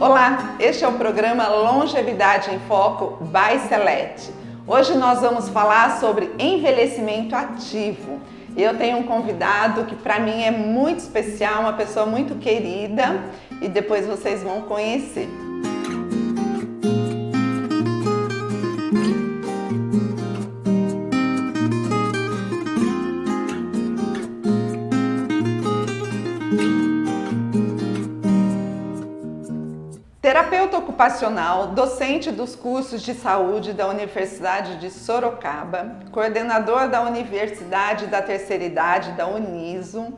Olá, este é o programa Longevidade em Foco by Select. Hoje nós vamos falar sobre envelhecimento ativo. Eu tenho um convidado que para mim é muito especial, uma pessoa muito querida e depois vocês vão conhecer. Terapeuta ocupacional, docente dos cursos de saúde da Universidade de Sorocaba, coordenador da Universidade da Terceira Idade da Uniso,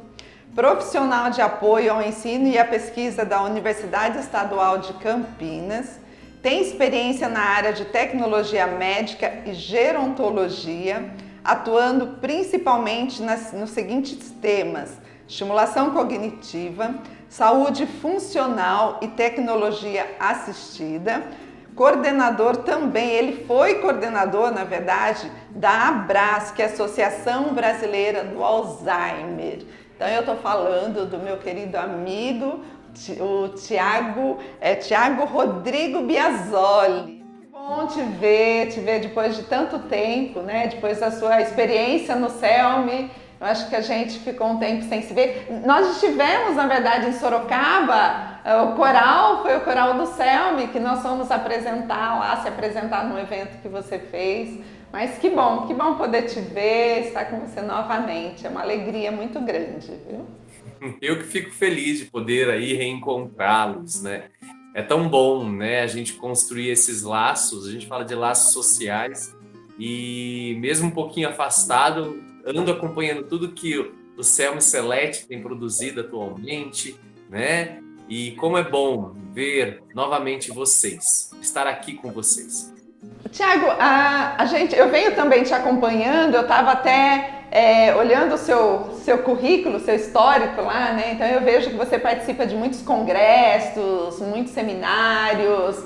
profissional de apoio ao ensino e à pesquisa da Universidade Estadual de Campinas, tem experiência na área de tecnologia médica e gerontologia, atuando principalmente nos seguintes temas: estimulação cognitiva, saúde funcional e tecnologia assistida. Coordenador também, ele foi coordenador, na verdade, da ABRAS, que é a Associação Brasileira do Alzheimer. Então eu estou falando do meu querido amigo, o Tiago Rodrigo Biasoli. Que bom te ver depois de tanto tempo, né? Depois da sua experiência no CELME. Eu acho que a gente ficou um tempo sem se ver. Nós estivemos, na verdade, em Sorocaba. O coral foi o coral do CELME, que nós fomos apresentar lá, se apresentar no evento que você fez. Mas que bom poder te ver, estar com você novamente. É uma alegria muito grande, viu? Eu que fico feliz de poder aí reencontrá-los, né? É tão bom, né, a gente construir esses laços. A gente fala de laços sociais e mesmo um pouquinho afastado, ando acompanhando tudo que o CELME Select tem produzido atualmente, né? E como é bom ver novamente vocês, estar aqui com vocês. Tiago, eu venho também te acompanhando, eu estava até olhando o seu currículo, seu histórico lá, né? Então eu vejo que você participa de muitos congressos, muitos seminários,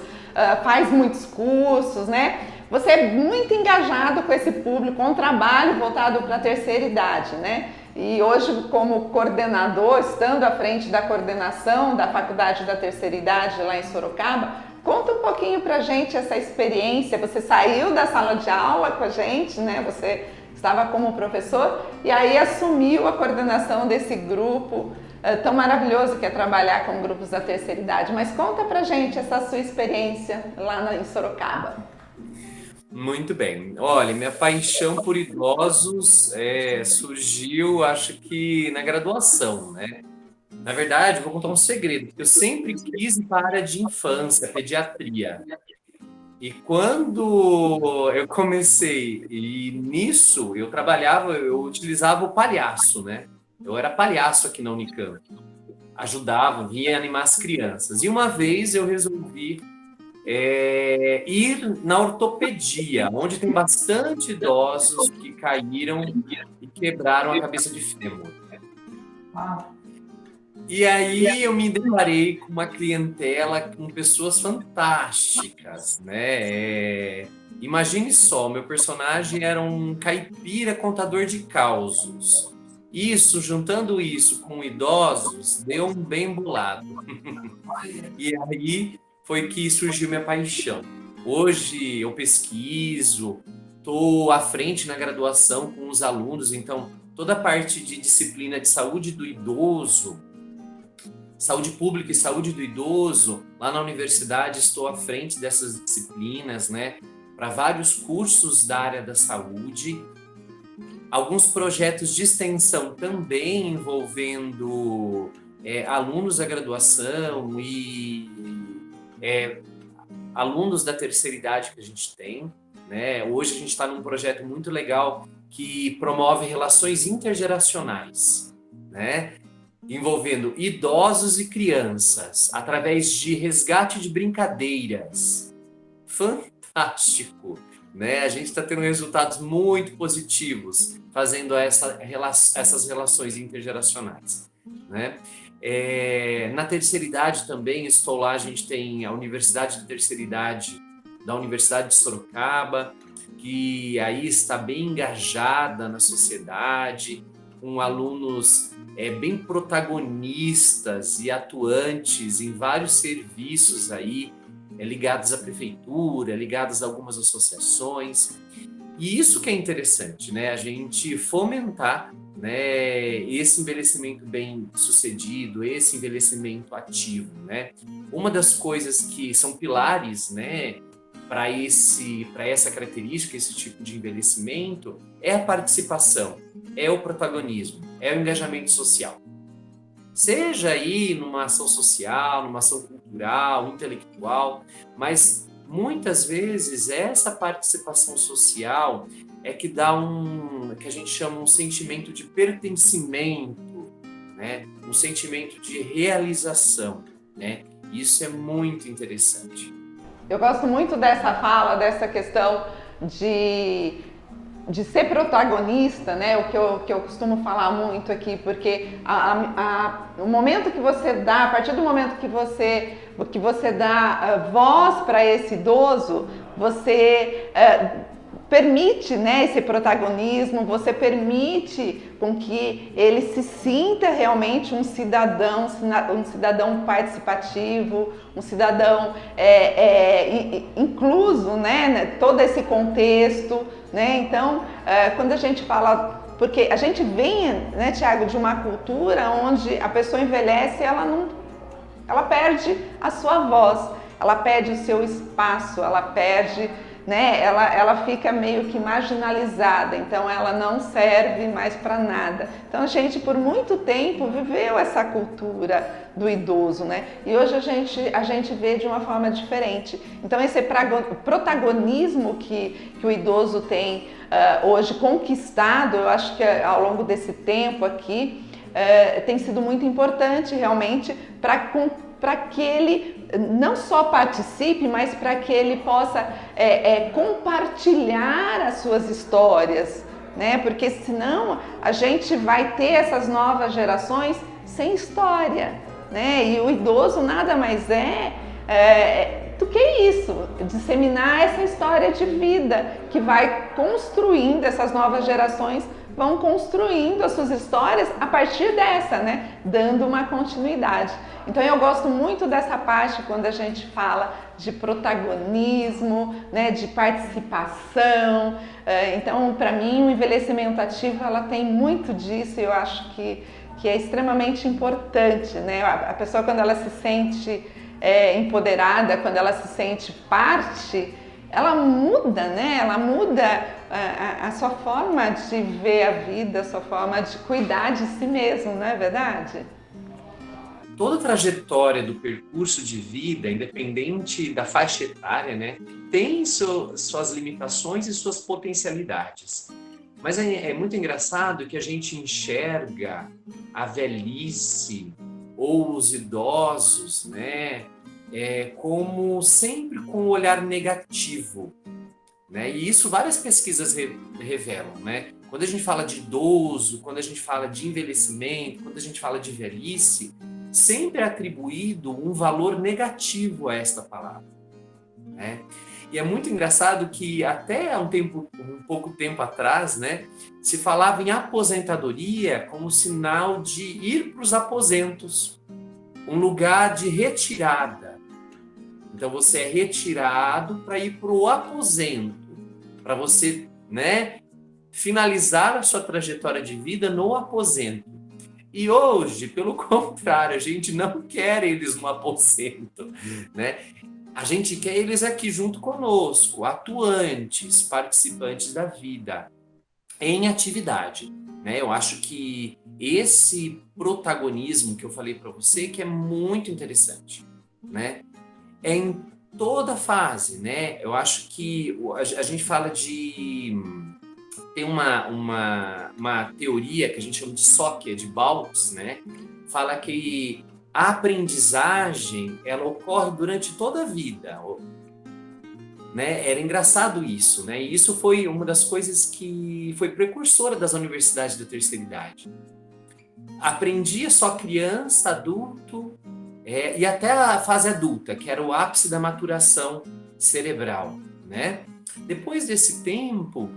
faz muitos cursos, né? Você é muito engajado com esse público, com um trabalho voltado para a terceira idade, né? E hoje, como coordenador, estando à frente da coordenação da Faculdade da Terceira Idade lá em Sorocaba, conta um pouquinho pra gente essa experiência. Você saiu da sala de aula com a gente, né? Você estava como professor e aí assumiu a coordenação desse grupo tão maravilhoso que é trabalhar com grupos da terceira idade. Mas conta pra gente essa sua experiência lá em Sorocaba. Muito bem. Olha, minha paixão por idosos surgiu, acho que na graduação, né? Na verdade, vou contar um segredo. Eu sempre quis ir para a área de infância, pediatria. E quando eu comecei, e nisso eu utilizava o palhaço, né? Eu era palhaço aqui na Unicamp. Ajudava, vinha animar as crianças. E uma vez eu resolvi ir na ortopedia, onde tem bastante idosos que caíram e quebraram a cabeça de fêmur. E aí eu me deparei com uma clientela com pessoas fantásticas, né? Imagine só, meu personagem era um caipira contador de causos. Juntando isso com idosos, deu um bem bolado. E aí foi que surgiu minha paixão. Hoje eu pesquiso, estou à frente na graduação com os alunos, então toda a parte de disciplina de saúde do idoso, saúde pública e saúde do idoso, lá na universidade estou à frente dessas disciplinas, né, para vários cursos da área da saúde, alguns projetos de extensão também envolvendo alunos da graduação e alunos da terceira idade que a gente tem, né? Hoje a gente está num projeto muito legal que promove relações intergeracionais, né? Envolvendo idosos e crianças, através de resgate de brincadeiras. Fantástico! Né? A gente está tendo resultados muito positivos fazendo essas relações intergeracionais. Né? Na terceira idade também estou lá, a gente tem a Universidade de Terceira Idade da Universidade de Sorocaba, que aí está bem engajada na sociedade, com alunos bem protagonistas e atuantes em vários serviços aí, ligados à prefeitura, ligados a algumas associações. E isso que é interessante, né? A gente fomentar, né, esse envelhecimento bem sucedido, esse envelhecimento ativo, né? Uma das coisas que são pilares, né, para essa característica, esse tipo de envelhecimento, é a participação, é o protagonismo, é o engajamento social. Seja aí numa ação social, numa ação cultural, intelectual, mas muitas vezes essa participação social é que dá que a gente chama um sentimento de pertencimento, né? Um sentimento de realização, né? Isso é muito interessante. Eu gosto muito dessa fala, dessa questão de ser protagonista, né? O que eu costumo falar muito aqui, porque o momento que você dá, a partir do momento que você dá voz para esse idoso, você permite, né, esse protagonismo, você permite com que ele se sinta realmente um cidadão participativo, um cidadão incluso, né, todo esse contexto, né? Então, quando a gente fala, porque a gente vem, né, Tiago, de uma cultura onde a pessoa envelhece, ela perde a sua voz, ela perde o seu espaço, ela perde, né, ela fica meio que marginalizada, então ela não serve mais para nada. Então a gente por muito tempo viveu essa cultura do idoso, né? E hoje a gente vê de uma forma diferente. Então esse protagonismo que o idoso tem hoje conquistado, eu acho que ao longo desse tempo aqui, tem sido muito importante realmente para que ele não só participe, mas para que ele possa compartilhar as suas histórias, né? Porque senão a gente vai ter essas novas gerações sem história, né? E o idoso nada mais do que isso, disseminar essa história de vida que vai construindo, essas novas gerações vão construindo as suas histórias a partir dessa, né? Dando uma continuidade. Então eu gosto muito dessa parte quando a gente fala de protagonismo, né? De participação. Então, para mim, o envelhecimento ativo, ela tem muito disso e eu acho que é extremamente importante, né? A pessoa, quando ela se sente empoderada, quando ela se sente parte, ela muda, né? Ela muda a sua forma de ver a vida, a sua forma de cuidar de si mesmo, não é verdade? Toda a trajetória do percurso de vida, independente da faixa etária, né, tem suas limitações e suas potencialidades. Mas é muito engraçado que a gente enxerga a velhice ou os idosos, né, como sempre com um olhar negativo, né? E isso várias pesquisas revelam, né? Quando a gente fala de idoso, quando a gente fala de envelhecimento, quando a gente fala de velhice, sempre é atribuído um valor negativo a esta palavra, né? E é muito engraçado que até um pouco tempo atrás, né, se falava em aposentadoria como sinal de ir para os aposentos, um lugar de retirada. Então você é retirado para ir para o aposento, para você, né, finalizar a sua trajetória de vida no aposento. E hoje, pelo contrário, a gente não quer eles no aposento, né? A gente quer eles aqui junto conosco, atuantes, participantes da vida, em atividade, né? Eu acho que esse protagonismo que eu falei para você que é muito interessante, né? É em toda fase, né? Eu acho que a gente fala de... Tem uma teoria que a gente chama de Sócrates, de Baltz, né? Fala que a aprendizagem, ela ocorre durante toda a vida, né? Era engraçado isso, né? E isso foi uma das coisas que foi precursora das universidades da terceira idade. Aprendia só criança, adulto, e até a fase adulta, que era o ápice da maturação cerebral, né? Depois desse tempo,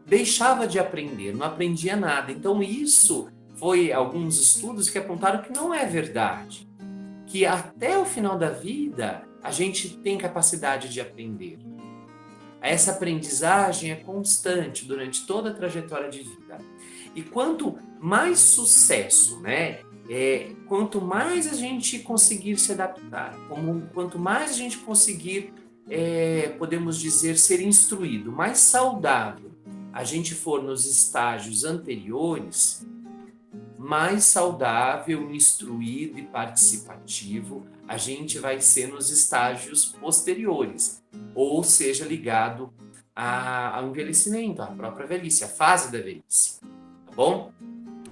deixava de aprender, não aprendia nada. Então isso foi alguns estudos que apontaram que não é verdade, que até o final da vida a gente tem capacidade de aprender. Essa aprendizagem é constante durante toda a trajetória de vida. E quanto mais sucesso, né? Quanto mais a gente conseguir se adaptar, quanto mais a gente conseguir, podemos dizer, ser instruído, mais saudável a gente for nos estágios anteriores, mais saudável, instruído e participativo a gente vai ser nos estágios posteriores, ou seja, ligado ao envelhecimento, à própria velhice, à fase da velhice, tá bom?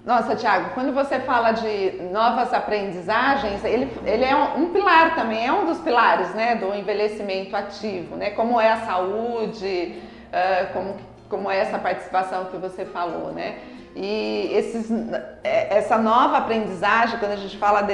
Nossa, Thiago, quando você fala de novas aprendizagens, ele é um pilar também, é um dos pilares, né, do envelhecimento ativo, né? Como é a saúde, como é essa participação que você falou, né? E essa nova aprendizagem, quando a gente fala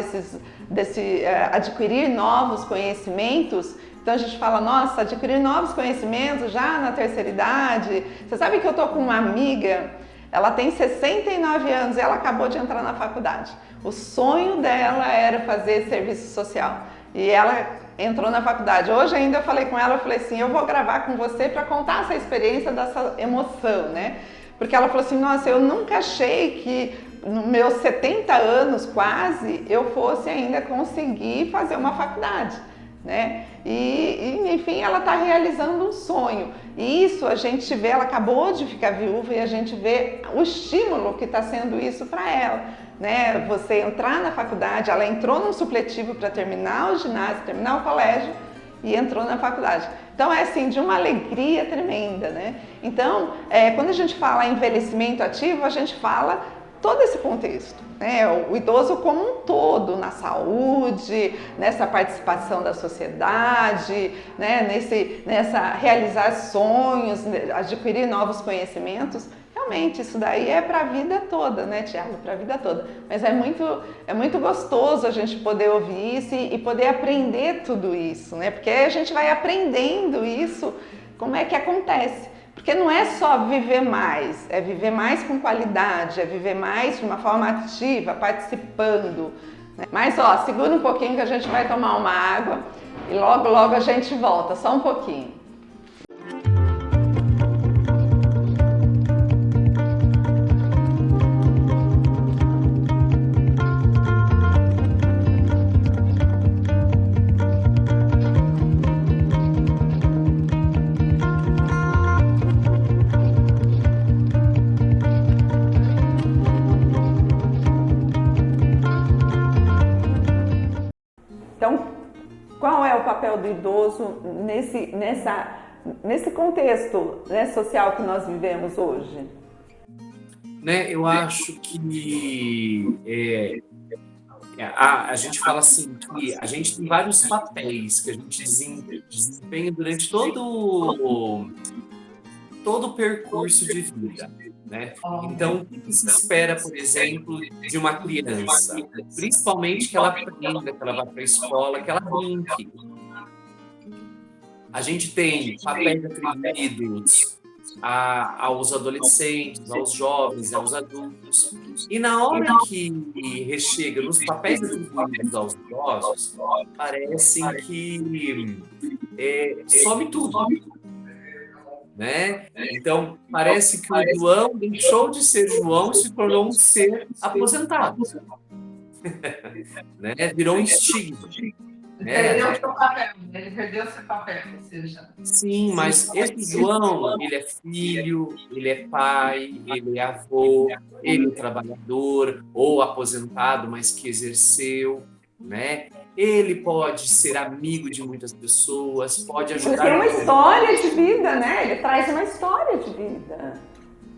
adquirir novos conhecimentos, então a gente fala, nossa, adquirir novos conhecimentos já na terceira idade. Você sabe que eu tô com uma amiga, ela tem 69 anos e ela acabou de entrar na faculdade. O sonho dela era fazer serviço social e ela entrou na faculdade. Hoje ainda eu falei com ela, eu falei assim, eu vou gravar com você para contar essa experiência dessa emoção, né? Porque ela falou assim, nossa, eu nunca achei que nos meus 70 anos quase eu fosse ainda conseguir fazer uma faculdade, né? Enfim, ela está realizando um sonho. E isso a gente vê, ela acabou de ficar viúva e a gente vê o estímulo que está sendo isso para ela, né? Você entrar na faculdade, ela entrou num supletivo para terminar o ginásio, terminar o colégio e entrou na faculdade. Então é assim, de uma alegria tremenda, né? Então, quando a gente fala em envelhecimento ativo, a gente fala todo esse contexto, né? O idoso como um todo, na saúde, nessa participação da sociedade, né? Nessa realizar sonhos, adquirir novos conhecimentos. Realmente, isso daí é para a vida toda, né, Thiago? Para a vida toda. Mas é muito gostoso a gente poder ouvir isso e poder aprender tudo isso, né? Porque aí a gente vai aprendendo isso, como é que acontece. Porque não é só viver mais, é viver mais com qualidade, é viver mais de uma forma ativa, participando, né? Mas, ó, segura um pouquinho que a gente vai tomar uma água e logo, logo a gente volta, só um pouquinho. Então, qual é o papel do idoso nesse contexto, né, social que nós vivemos hoje? Né, eu acho que a gente fala assim que a gente tem vários papéis que a gente desempenha durante todo o percurso de vida, né? Então, o que se espera, por exemplo, de uma criança? Principalmente que ela aprenda, que ela vá para a escola, que ela brinque. A gente tem papéis atribuídos aos adolescentes, aos jovens, aos adultos. E na hora que chega nos papéis atribuídos aos idosos, parece que some tudo. Né? Então, parece que o João deixou de ser João e se tornou um ser aposentado. Né? Virou um estigma. Né? Ele perdeu seu papel, ou seja... Sim, mas esse João, ele é filho, ele é pai, ele é avô, ele é trabalhador ou aposentado, mas que exerceu, né? Ele pode ser amigo de muitas pessoas, pode ajudar... Ele tem uma história de vida, né? Ele traz uma história de vida.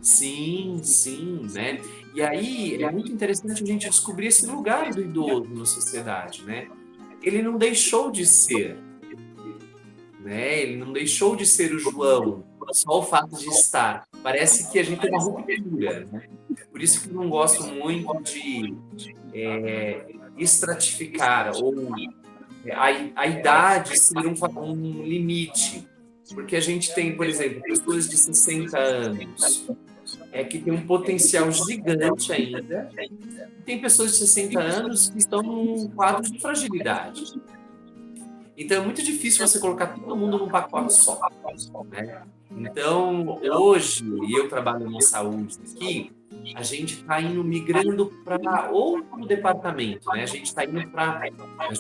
Sim, sim, né? E aí é muito interessante a gente descobrir esse lugar do idoso na sociedade, né? Ele não deixou de ser, né? Ele não deixou de ser o João, só o fato de estar. Parece que a gente tem uma ruptura, né? Por isso que eu não gosto muito de estratificar ou a idade ser um limite. Porque a gente tem, por exemplo, pessoas de 60 anos é que tem um potencial gigante ainda. Tem pessoas de 60 anos que estão num quadro de fragilidade. Então, é muito difícil você colocar todo mundo num pacote só, né? Então, hoje, e eu trabalho na saúde aqui, a gente está indo migrando para outro departamento, né? A gente está indo para...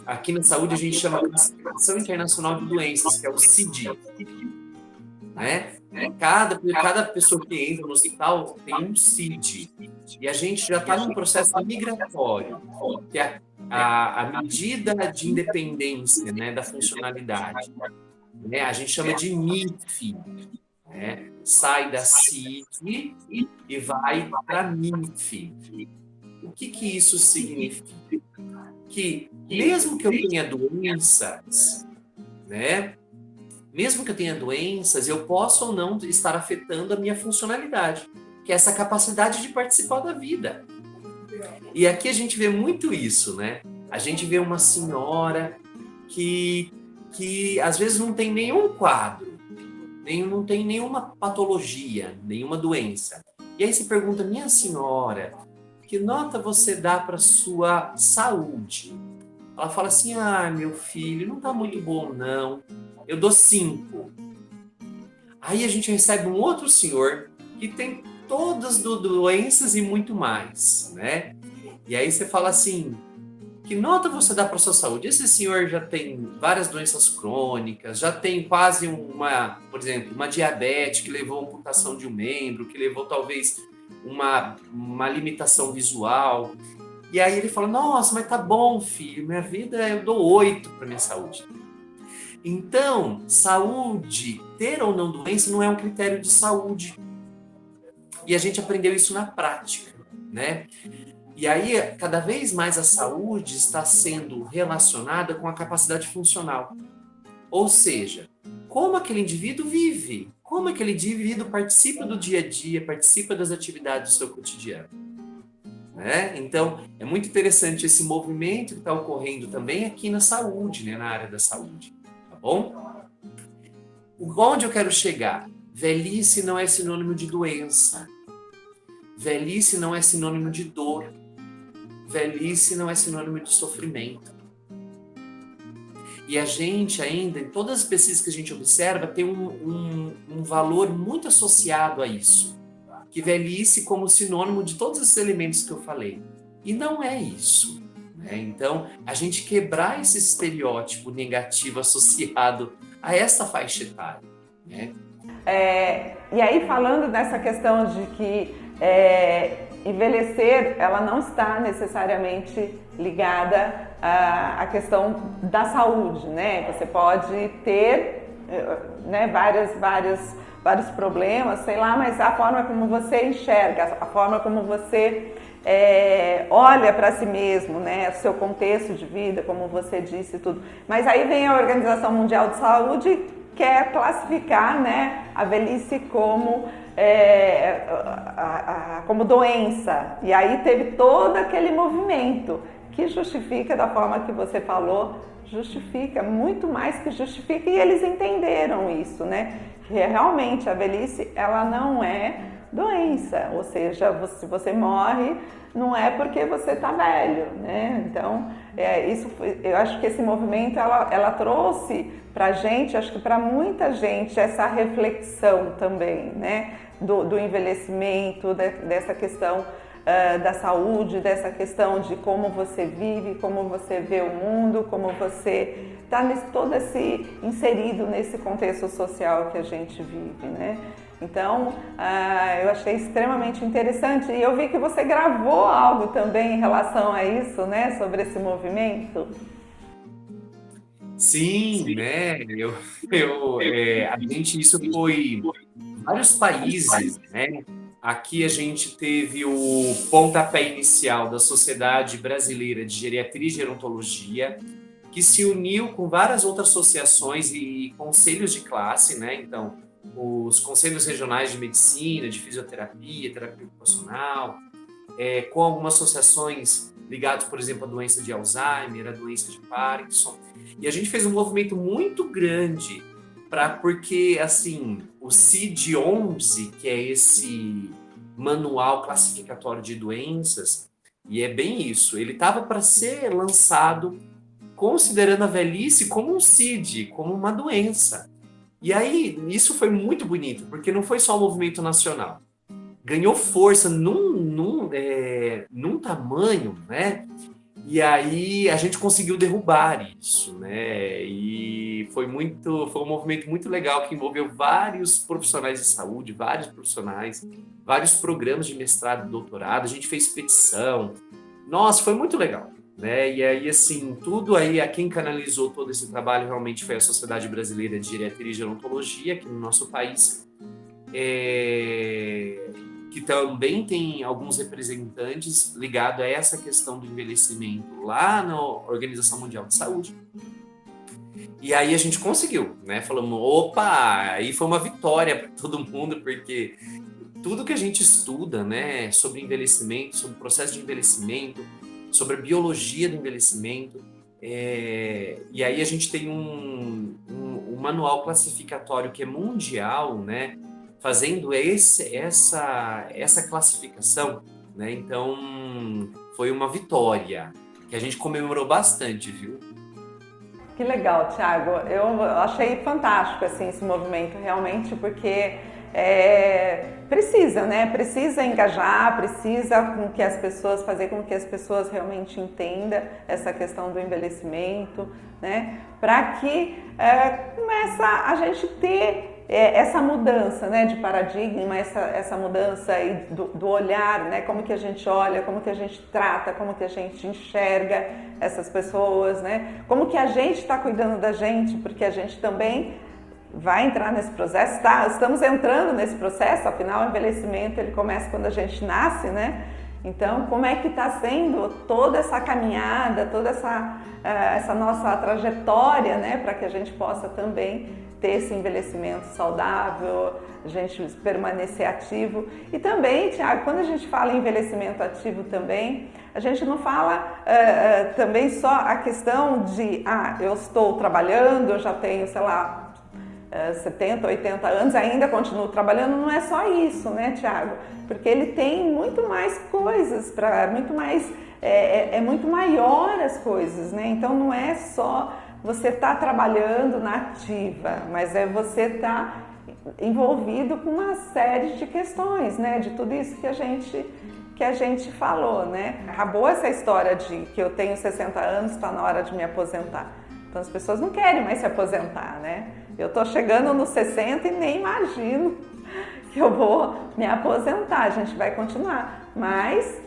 Aqui na saúde, a gente chama Classificação Internacional de Doenças, que é o CID, né? Cada pessoa que entra no hospital tem um CID. E a gente já está num processo migratório, que é a medida de independência, né, da funcionalidade. Né? A gente chama de MIF, né? Sai da CID e vai para MIF. O que isso significa? Que mesmo que eu tenha doenças, né? Mesmo que eu tenha doenças, eu posso ou não estar afetando a minha funcionalidade, que é essa capacidade de participar da vida. E aqui a gente vê muito isso, né? A gente vê uma senhora que às vezes não tem nenhum quadro, não tem nenhuma patologia, nenhuma doença. E aí se pergunta, minha senhora, que nota você dá para sua saúde? Ela fala assim, meu filho, não está muito bom não, eu dou 5. Aí a gente recebe um outro senhor que tem todas as doenças e muito mais, né? E aí você fala assim, que nota você dá para a sua saúde? Esse senhor já tem várias doenças crônicas, já tem quase por exemplo, uma diabetes que levou a amputação de um membro, que levou talvez uma limitação visual. E aí ele fala, nossa, mas tá bom, filho, minha vida eu dou 8 para minha saúde. Então, saúde, ter ou não doença, não é um critério de saúde. E a gente aprendeu isso na prática, né? E aí, cada vez mais a saúde está sendo relacionada com a capacidade funcional. Ou seja, como aquele indivíduo vive, como aquele indivíduo participa do dia a dia, participa das atividades do seu cotidiano. Né? Então, é muito interessante esse movimento que está ocorrendo também aqui na saúde, né? Na área da saúde. Tá bom? Onde eu quero chegar? Velhice não é sinônimo de doença. Velhice não é sinônimo de dor. Velhice não é sinônimo de sofrimento. E a gente ainda, em todas as pesquisas que a gente observa, tem um valor muito associado a isso. Que velhice como sinônimo de todos esses elementos que eu falei. E não é isso. Né? Então, a gente quebrar esse estereótipo negativo associado a essa faixa etária. Né? E aí, falando dessa questão de que envelhecer, ela não está necessariamente ligada à questão da saúde, né? Você pode ter, né, vários problemas, sei lá, mas a forma como você enxerga, a forma como você olha para si mesmo, né, o seu contexto de vida, como você disse, tudo. Mas aí vem a Organização Mundial de Saúde, quer classificar, né, a velhice como como doença. E aí teve todo aquele movimento que justifica, da forma que você falou, justifica, muito mais que justifica, e eles entenderam isso, né? Que realmente a velhice, ela não é doença, ou seja, se você morre, não é porque você está velho, né? Então, eu acho que esse movimento, ela trouxe para a gente, acho que para muita gente, essa reflexão também, né? Do envelhecimento, dessa questão da saúde, dessa questão de como você vive, como você vê o mundo, como você está todo inserido nesse contexto social que a gente vive, né? Então, eu achei extremamente interessante, e eu vi que você gravou algo também em relação a isso, né? Sobre esse movimento. Sim, né? Isso foi em vários países, né? Aqui a gente teve o pontapé inicial da Sociedade Brasileira de Geriatria e Gerontologia, que se uniu com várias outras associações e conselhos de classe, né? Então, os conselhos regionais de medicina, de fisioterapia, terapia ocupacional, com algumas associações ligadas, por exemplo, à doença de Alzheimer, à doença de Parkinson. E a gente fez um movimento muito grande porque, assim, o CID-11, que é manual classificatório de doenças, e é bem isso. Ele estava para ser lançado considerando a velhice como um CID, como uma doença. E aí, isso foi muito bonito, porque não foi só um movimento nacional. Ganhou força num tamanho, né? E aí a gente conseguiu derrubar isso, né? E foi um movimento muito legal que envolveu vários profissionais de saúde, vários profissionais, vários programas de mestrado e doutorado. A gente fez petição. Nossa, foi muito legal, né? E aí, assim, tudo aí, a quem canalizou todo esse trabalho realmente foi a Sociedade Brasileira de Geriatria e Gerontologia, aqui no nosso país, que também tem alguns representantes ligados a essa questão do envelhecimento lá na Organização Mundial de Saúde. E aí a gente conseguiu, né? Falamos, opa, aí foi uma vitória para todo mundo, porque tudo que a gente estuda, né, sobre envelhecimento, sobre o processo de envelhecimento, sobre a biologia do envelhecimento, e aí a gente tem um manual classificatório que é mundial, né, fazendo essa classificação, né? Então foi uma vitória que a gente comemorou bastante, viu? Que legal, Thiago. Eu achei fantástico assim, esse movimento, realmente, porque precisa, né? Precisa engajar, precisa fazer com que as pessoas realmente entendam essa questão do envelhecimento, né? Para que começa a gente ter essa mudança, né, de paradigma, essa mudança aí do olhar, né, como que a gente olha, como que a gente trata, como que a gente enxerga essas pessoas, né, como que a gente está cuidando da gente, porque a gente também vai entrar nesse processo, estamos entrando nesse processo, afinal o envelhecimento ele começa quando a gente nasce, né? Então, como é que está sendo toda essa caminhada, toda essa nossa trajetória, né, para que a gente possa também ter esse envelhecimento saudável, a gente permanecer ativo. E também, Thiago, quando a gente fala em envelhecimento ativo também, a gente não fala também só a questão de, eu estou trabalhando, eu já tenho, sei lá, 70, 80 anos, ainda continuo trabalhando, não é só isso, né, Thiago? Porque ele tem muito mais coisas, muito mais, muito maior as coisas, né? Então não é só você estar trabalhando na ativa, mas você estar envolvido com uma série de questões, né? De tudo isso que a gente falou, né? Acabou essa história de que eu tenho 60 anos, está na hora de me aposentar. Então as pessoas não querem mais se aposentar, né? Eu tô chegando nos 60 e nem imagino que eu vou me aposentar. A gente vai continuar, mas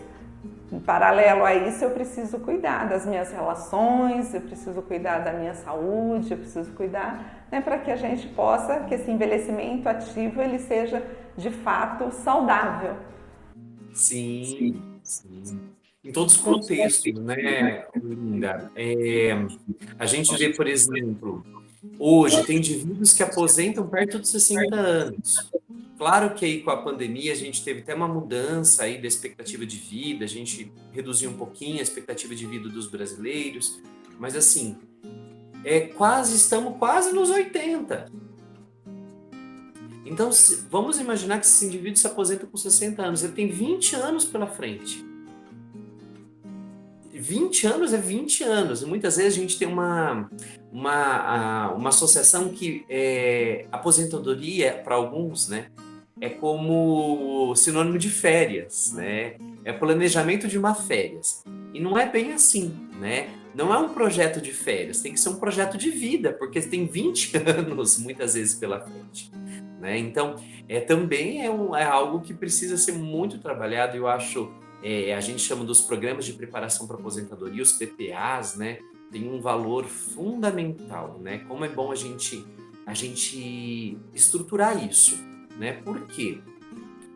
em paralelo a isso eu preciso cuidar das minhas relações, eu preciso cuidar da minha saúde, eu preciso cuidar, né, para que a gente possa, que esse envelhecimento ativo ele seja de fato saudável. Sim. Em todos os contextos, né, Linda? A gente vê, por exemplo, hoje tem indivíduos que aposentam perto dos 60 anos. Claro que aí com a pandemia a gente teve até uma mudança aí da expectativa de vida, a gente reduziu um pouquinho a expectativa de vida dos brasileiros, mas assim, estamos quase nos 80. Então, vamos imaginar que esse indivíduo se aposenta com 60 anos, ele tem 20 anos pela frente. 20 anos é 20 anos. E muitas vezes a gente tem uma associação que aposentadoria, para alguns, né, é como sinônimo de férias, né? É planejamento de uma férias. E não é bem assim, né? Não é um projeto de férias, tem que ser um projeto de vida, porque tem 20 anos, muitas vezes, pela frente. Né? Então, também é algo que precisa ser muito trabalhado, eu acho. A gente chama dos programas de preparação para aposentadoria, os PPAs, né? Tem um valor fundamental, né? Como é bom a gente estruturar isso, né? Porque,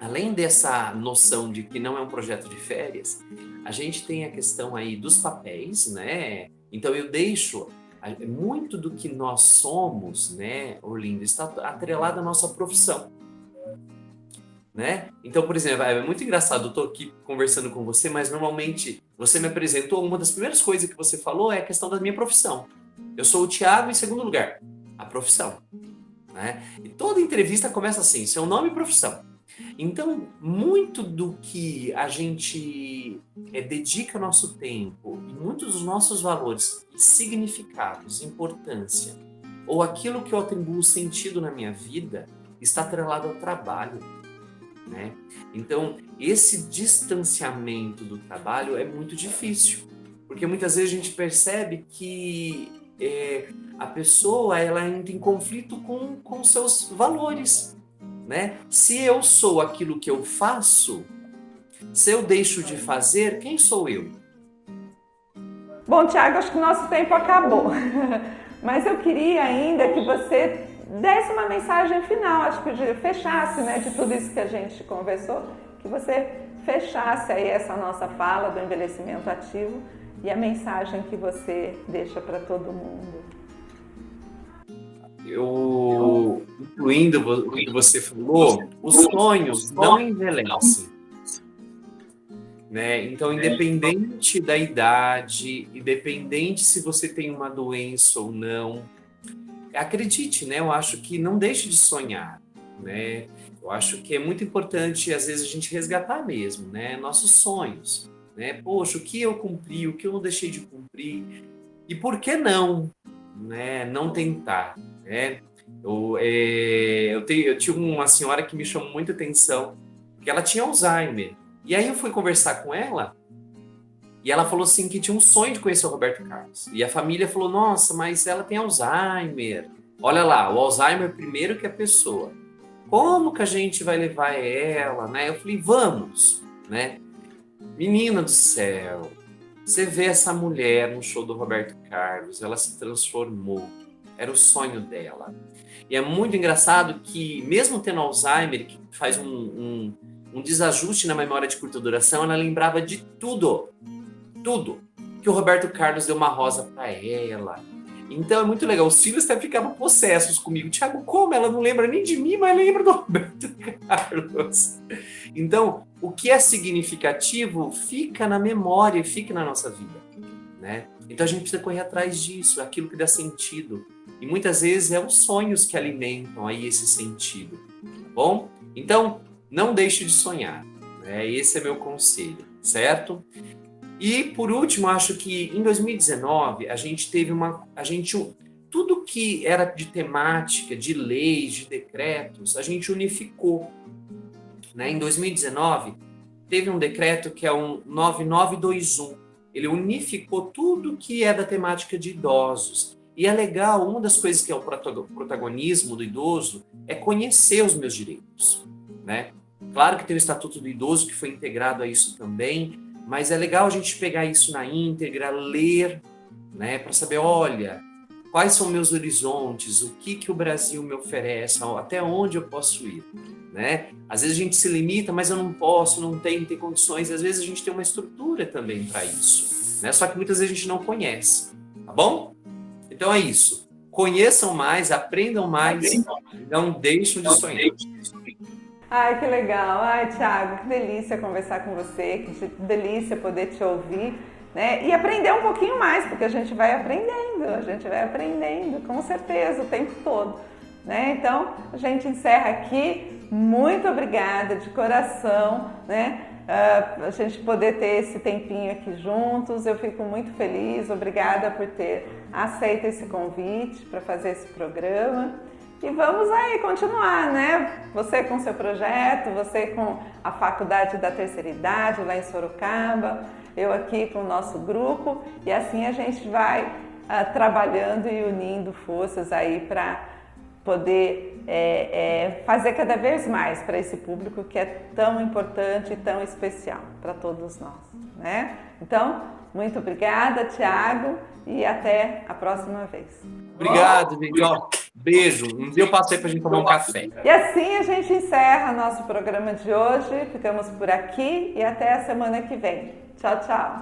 além dessa noção de que não é um projeto de férias, a gente tem a questão aí dos papéis, né? Então, eu deixo muito do que nós somos, né, Orlindo, está atrelado à nossa profissão. Né? Então, por exemplo, é muito engraçado, eu estou aqui conversando com você, mas normalmente você me apresentou, uma das primeiras coisas que você falou é a questão da minha profissão. Eu sou o Thiago, em segundo lugar, a profissão. Né? E toda entrevista começa assim, seu nome e profissão. Então, muito do que a gente dedica nosso tempo, e muitos dos nossos valores, significados, importância, ou aquilo que eu atribuo sentido na minha vida, está atrelado ao trabalho, né? Então, esse distanciamento do trabalho é muito difícil, porque muitas vezes a gente percebe que a pessoa ela entra em conflito com seus valores, né? Se eu sou aquilo que eu faço, se eu deixo de fazer, quem sou eu? Bom, Tiago, acho que o nosso tempo acabou, mas eu queria ainda que você desse uma mensagem final, acho que fechasse, né, de tudo isso que a gente conversou, que você fechasse aí essa nossa fala do envelhecimento ativo e a mensagem que você deixa para todo mundo. Eu, incluindo o que você falou, os sonhos não envelhecem, né? Então, independente da idade, independente se você tem uma doença ou não, acredite, né? Eu acho que não deixe de sonhar, né? Eu acho que é muito importante, às vezes, a gente resgatar mesmo, né? Nossos sonhos, né? Poxa, o que eu cumpri, o que eu não deixei de cumprir, e por que não, né? Não tentar, né? Eu tive uma senhora que me chamou muita atenção, porque ela tinha Alzheimer, e aí eu fui conversar com ela, e ela falou assim que tinha um sonho de conhecer o Roberto Carlos. E a família falou, nossa, mas ela tem Alzheimer. Olha lá, o Alzheimer primeiro que a pessoa. Como que a gente vai levar ela, né? Eu falei, vamos, né? Menina do céu, você vê essa mulher no show do Roberto Carlos, ela se transformou. Era o sonho dela. E é muito engraçado que, mesmo tendo Alzheimer, que faz um desajuste na memória de curta duração, ela lembrava de tudo. Tudo, que o Roberto Carlos deu uma rosa para ela. Então é muito legal, os filhos até ficavam possessos comigo. Tiago, como? Ela não lembra nem de mim, mas lembra do Roberto Carlos. Então, o que é significativo fica na memória, fica na nossa vida, né? Então a gente precisa correr atrás disso, aquilo que dá sentido. E muitas vezes é os sonhos que alimentam aí esse sentido, tá bom? Então, não deixe de sonhar, né? Esse é meu conselho, certo? E, por último, acho que em 2019 a gente teve tudo que era de temática, de leis, de decretos, a gente unificou, né? Em 2019 teve um decreto que é um 9921, ele unificou tudo que é da temática de idosos. E é legal, uma das coisas que é o protagonismo do idoso é conhecer os meus direitos, né? Claro que tem o Estatuto do Idoso que foi integrado a isso também, mas é legal a gente pegar isso na íntegra, ler, né, para saber, olha, quais são meus horizontes, o que o Brasil me oferece, até onde eu posso ir, né? Às vezes a gente se limita, mas eu não posso, não tenho condições, às vezes a gente tem uma estrutura também para isso, né? Só que muitas vezes a gente não conhece, tá bom? Então é isso. Conheçam mais, aprendam mais, não deixem de sonhar. Ai, que legal. Ai, Tiago, que delícia conversar com você, que delícia poder te ouvir, né? E aprender um pouquinho mais, porque a gente vai aprendendo, com certeza, o tempo todo, né? Então, a gente encerra aqui. Muito obrigada, de coração, né? A gente poder ter esse tempinho aqui juntos, eu fico muito feliz. Obrigada por ter aceito esse convite para fazer esse programa. E vamos aí continuar, né? Você com seu projeto, você com a Faculdade da Terceira Idade lá em Sorocaba, eu aqui com o nosso grupo, e assim a gente vai trabalhando e unindo forças aí para poder fazer cada vez mais para esse público que é tão importante e tão especial para todos nós, né? Então, muito obrigada, Tiago, e até a próxima vez. Obrigado, gente. Ó, beijo. Um dia eu passei pra gente tomar um café. E assim a gente encerra nosso programa de hoje. Ficamos por aqui e até a semana que vem. Tchau, tchau.